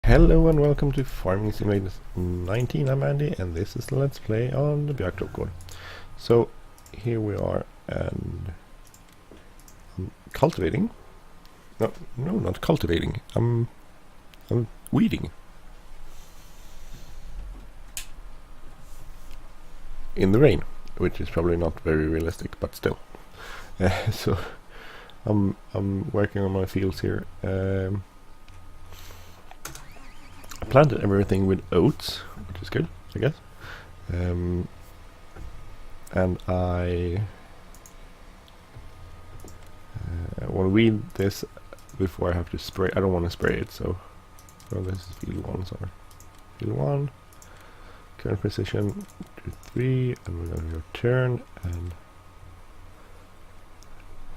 Hello and welcome to Farming Simulator 19. I'm Andy and this is the Let's Play on the Björktorps Gård. So here we are and I'm cultivating. No, not cultivating. I'm weeding. In the rain, which is probably not very realistic, but still. So I'm working on my fields here. I planted everything with oats, which is good, I guess. And I want to weed this before I have to spray. I don't want to spray it, so this is field 1, sorry. Field 1, current position 2-3, and we're going to turn and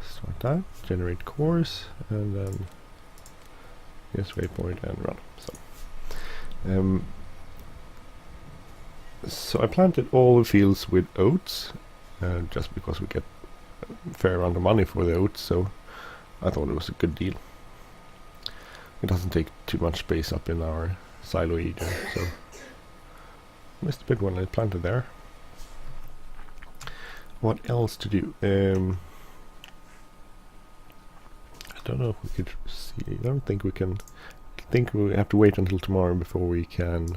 start that, generate course, and then yes, waypoint and run. So I planted all the fields with oats, just because we get a fair amount of money for the oats, so I thought it was a good deal. It doesn't take too much space up in our silo either, so missed a bit when I planted there. What else to do? I don't know if we could see. I don't think we can. I think we have to wait until tomorrow before we can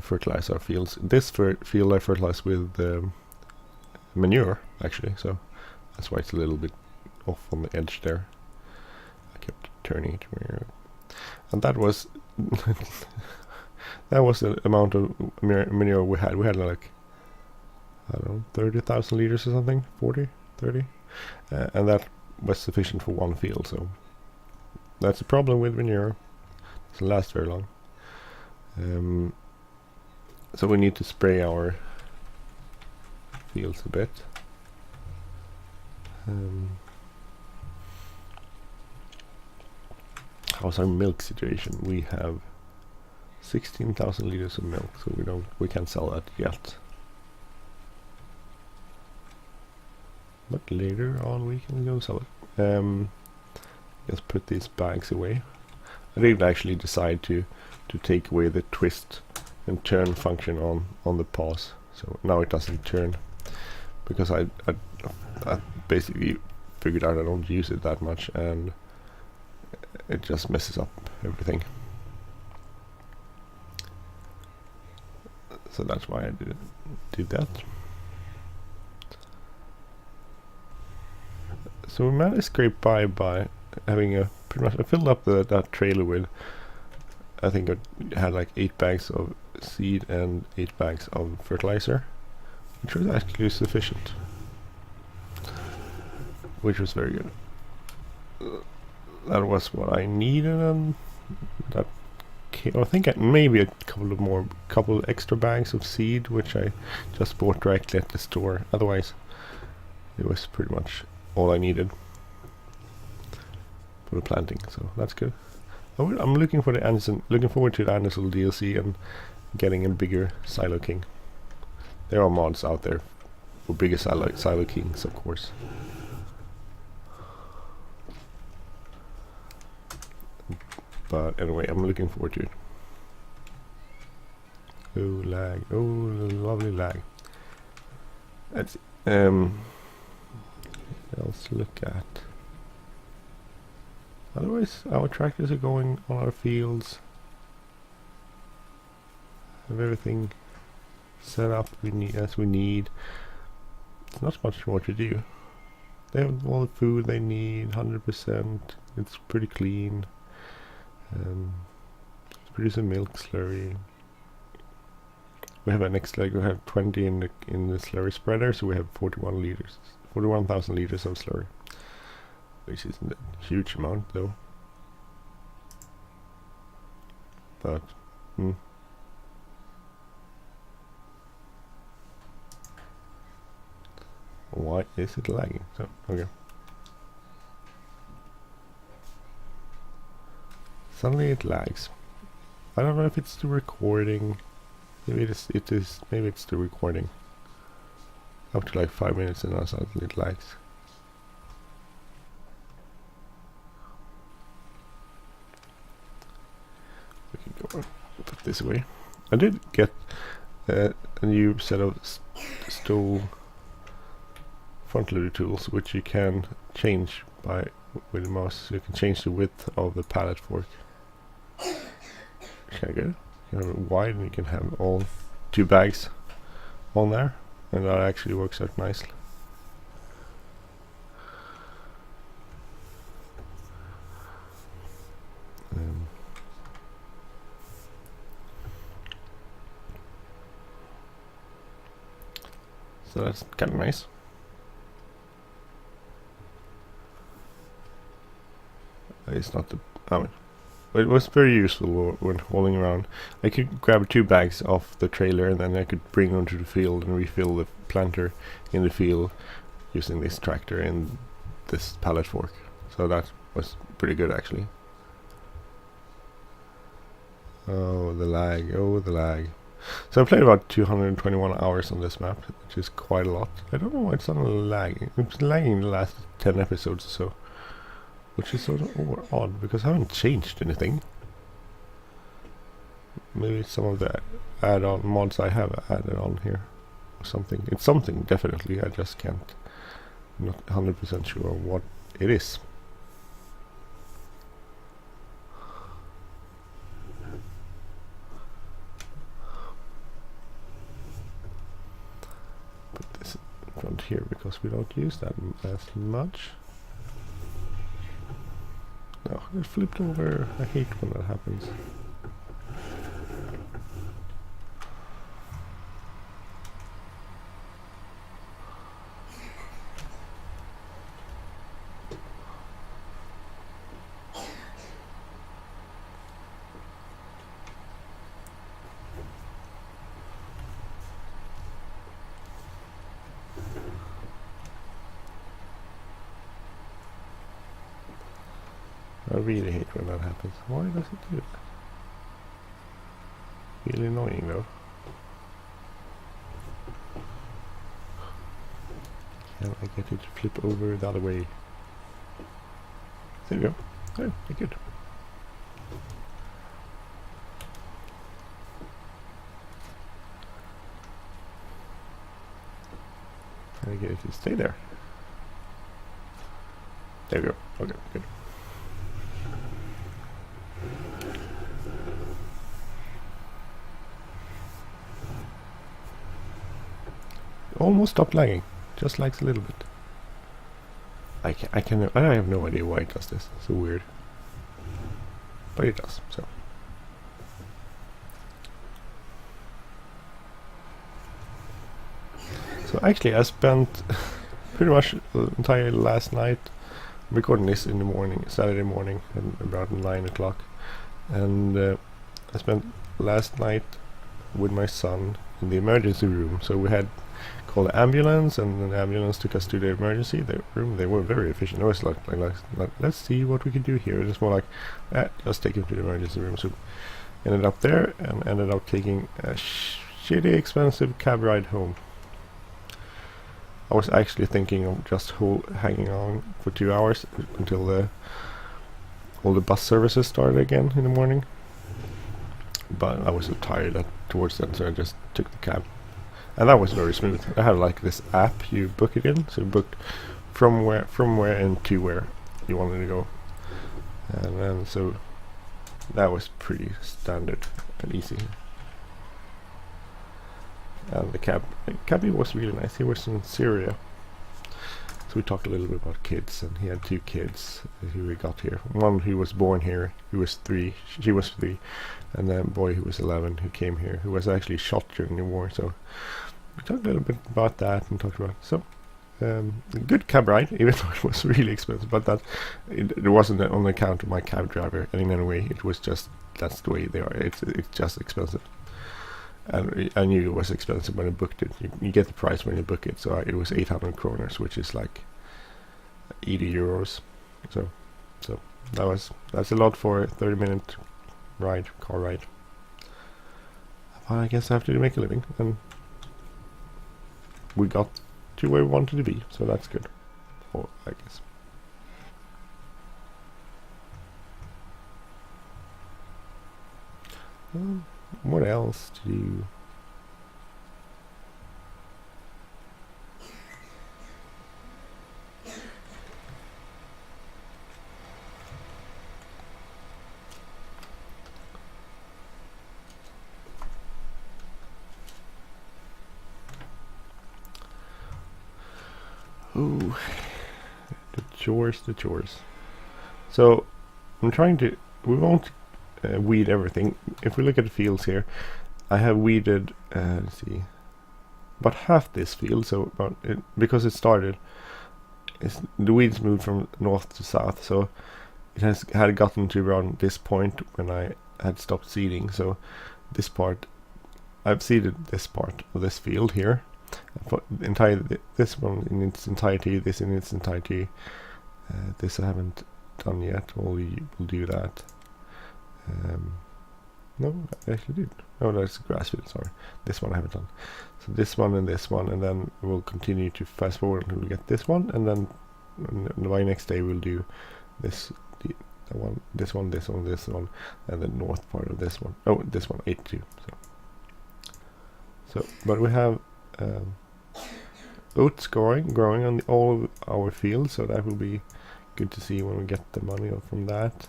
fertilize our fields. This field I fertilize with manure, actually, so that's why it's a little bit off on the edge there. I kept turning it, and that was that was the amount of manure we had. We had like, I don't know, 30,000 liters or something, 40, 30, and that was sufficient for one field. So that's the problem with manure. It doesn't last very long. So we need to spray our fields a bit. How's our milk situation? We have 16,000 liters of milk, so we can't sell that yet. But later on we can go sell it. Just put these bags away. I didn't actually decide to take away the twist and turn function on the Paus, so now it doesn't turn, because I basically figured out I don't use it that much and it just messes up everything. So that's why I did that. So we managed to scrape by having a pretty much. I filled up that trailer with, I think I had like 8 bags of seed and 8 bags of fertilizer, which was actually sufficient, which was very good. That was what I needed, and that I think maybe a couple extra bags of seed, which I just bought directly at the store. Otherwise, it was pretty much all I needed for the planting, so that's good. I'm looking forward to the Anderson DLC and getting a bigger Silo King. There are mods out there for bigger Silo Kings, of course. But anyway, I'm looking forward to it. Oh, lag. Oh, lovely lag. Let's what else to look at? Otherwise, our tractors are going on our fields. Have everything set up as we need. There's not much more to do. They have all the food they need, 100%. It's pretty clean. It's producing milk slurry. We have an extra. We have 20 in the slurry spreader, so we have 41,000 liters of slurry, which isn't a huge amount though. But why is it lagging? So okay. Suddenly it lags. I don't know if it's the recording. Maybe it is. Maybe it's the recording. Up to like 5 minutes and now suddenly it lags. We can go and put this away. I did get a new set of Stoll front loader tools, which you can change with the mouse. You can change the width of the pallet fork. Kind of good. You have it wide, and you can have all 2 bags on there, and that actually works out nicely. So that's kind of nice. It's not the... I mean, it was very useful when hauling around. I could grab 2 bags off the trailer, and then I could bring them to the field and refill the planter in the field using this tractor and this pallet fork. So that was pretty good, actually. Oh, the lag. Oh, the lag. So I played about 221 hours on this map, which is quite a lot. I don't know why it's not lagging. It's lagging the last 10 episodes or so, which is sort of odd because I haven't changed anything. Maybe some of the add-on mods I have added on here or something. It's something, definitely. I just can't. I'm not 100% sure what it is. Here because we don't use that as much. No, it flipped over. I hate when that happens. I really hate when that happens. Why does it do that? Really annoying though. Can I get it to flip over the other way? There we go. Oh, good. Can I get it to stay there? There we go. Okay, good. Almost stopped lagging, just lags a little bit. I have no idea why it does this. It's so weird, but it does. So actually, I spent pretty much the entire last night recording this in the morning, Saturday morning, at about 9 o'clock, and I spent last night with my son in the emergency room. So we had called the ambulance, and the ambulance took us to the emergency room. They were very efficient. It was like let's see what we can do here. It's more like, let's take him to the emergency room. So ended up there and ended up taking a shitty expensive cab ride home. I was actually thinking of just hanging on for 2 hours until all the bus services started again in the morning. But I was so tired towards that, so I just took the cab. And that was very smooth. I had like this app you book it in, so you booked from where and to where you wanted to go. And then so that was pretty standard and easy. And the cabbie was really nice. He was in Syria. So we talked a little bit about kids, and he had 2 kids who we got here. One who was born here, who was 3, she was 3, and then a boy who was 11 who came here, who was actually shot during the war. So we talked a little bit about that and talked about a good cab ride, even though it was really expensive. But that it wasn't on account of my cab driver in any way. It was just that's the way they are. It's just expensive. And I knew it was expensive when I booked it. You get the price when you book it. So it was 800 kroners, which is like 80 euros. So that's a lot for a 30-minute car ride. Well, I guess I have to make a living, and we got to where we wanted to be, so that's good. I guess. What else to do? Ooh, the chores. So I'm trying to. We won't weed everything. If we look at the fields here, I have weeded. Let's see, about half this field. So about because it started, the weeds moved from north to south. So it had gotten to around this point when I had stopped seeding. So this part, I've seeded this part of this field here. For the entire this one in its entirety, this in its entirety. This I haven't done yet. We'll do that. No, I actually did. Oh, that's grass field. Sorry, this one I haven't done. So this one, and then we'll continue to fast forward until we get this one, and then by next day we'll do this, this one, and the north part of this one. Oh, this one, 82. So, but we have. Oats growing on all of our fields, so that will be good to see when we get the money from that.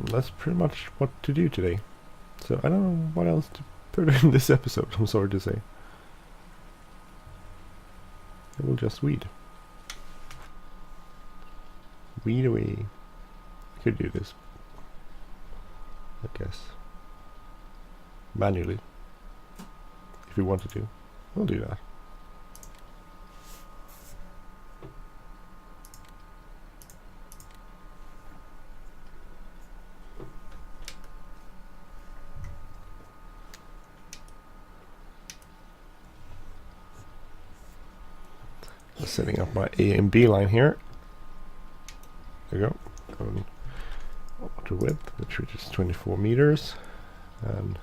That's pretty much what to do today. So I don't know what else to put in this episode, I'm sorry to say. I will just weed. Weed away. I could do this, I guess. Manually. If we wanted to. We'll do that. Just setting up my A and B line here. There you go. Water width, which is 24 meters. And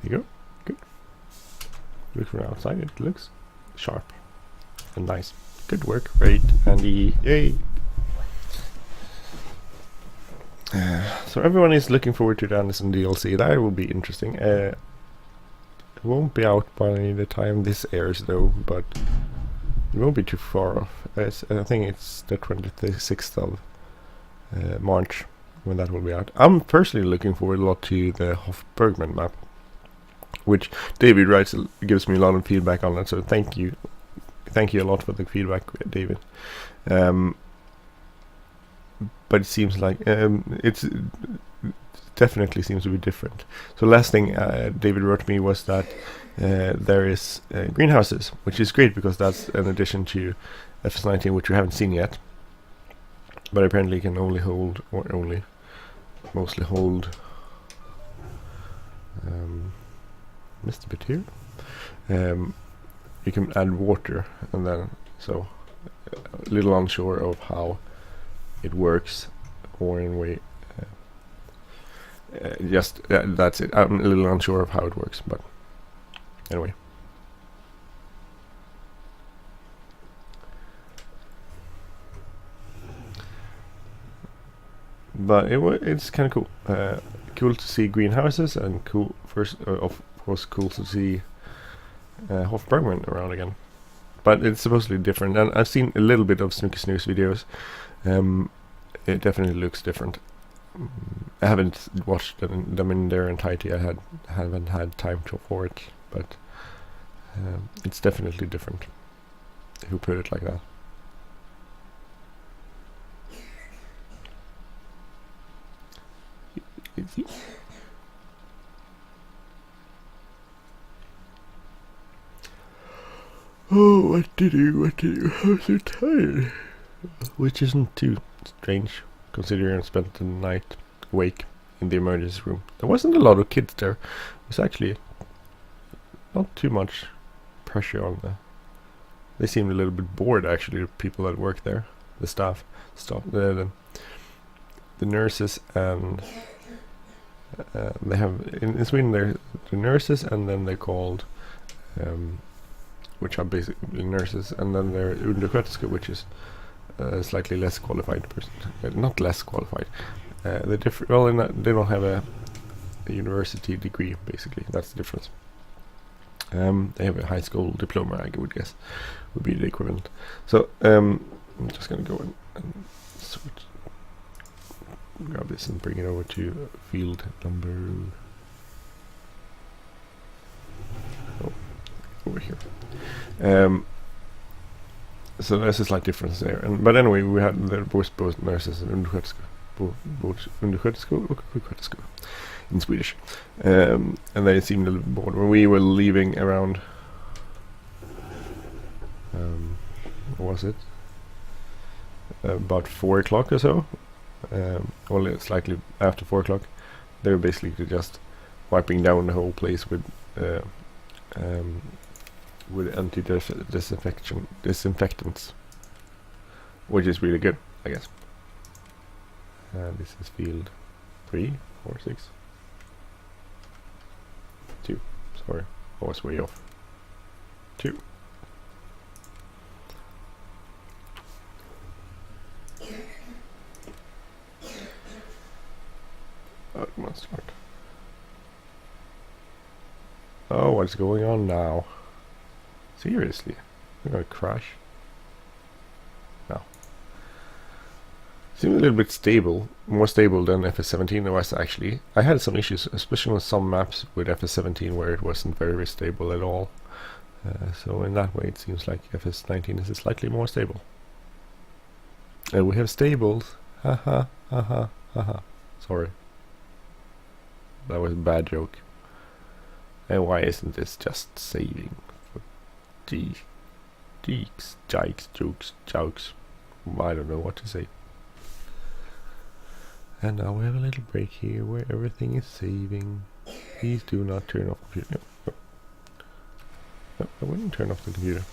there you go. Good. Look from outside, it looks sharp and nice. Good work, great, Andy. Yay! So everyone is looking forward to the Anderson DLC. That will be interesting. It won't be out by the time this airs though, but it won't be too far off. I think it's the 26th of March when that will be out. I'm personally looking forward a lot to the Hofbergman map, which David writes, gives me a lot of feedback on that, so thank you a lot for the feedback, David. But it seems like it's definitely seems to be different. So last thing David wrote me was that there is greenhouses, which is great because that's an addition to FS19, which we haven't seen yet. But apparently can only hold, or only mostly hold. Missed a bit here. You can add water, and then so a little unsure of how it works, or in a way just that's it. I'm a little unsure of how it works, but anyway. But it's kind of cool. Cool to see greenhouses, and cool of course cool to see Hofbergman around again. But it's supposedly different, and I've seen a little bit of Snooky Snooze videos. It definitely looks different. I haven't watched them in their entirety. I haven't had time for it, but it's definitely different, if you put it like that. Oh, what to do? I'm so tired. Which isn't too strange, considering I spent the night awake in the emergency room. There wasn't a lot of kids there. It was actually not too much pressure on them. They seemed a little bit bored, actually, the people that work there. the staff, the nurses, and they have in Sweden they're the nurses, and then they're called which are basically nurses, and then they're undersköterskor, which is slightly less qualified person, not less qualified. They don't have a university degree. Basically, that's the difference. They have a high school diploma, I would guess, would be the equivalent. So I'm just gonna go in and switch, grab this and bring it over to field number over here. So there's a slight difference there. But anyway, we had both nurses and undersköterskor in Swedish, and they seemed a little bored when we were leaving around. What was it? About 4 o'clock or so. Only slightly after 4 o'clock. They were basically just wiping down the whole place with disinfectants, which is really good, I guess. This is field 3, 4, 6, 2. Sorry, I was way off. 2. Oh, it must start. Oh, what's going on now? Seriously? We're gonna crash? No. Seems a little bit stable, more stable than FS17 was actually. I had some issues, especially on some maps with FS17 where it wasn't very stable at all. So in that way it seems like FS19 is slightly more stable. And we have stables. Haha, haha, haha. Sorry. That was a bad joke. And why isn't this just saving? Deeks, jikes, jokes. I don't know what to say. And now we have a little break here where everything is saving. Please do not turn off the computer. No, I wouldn't turn off the computer.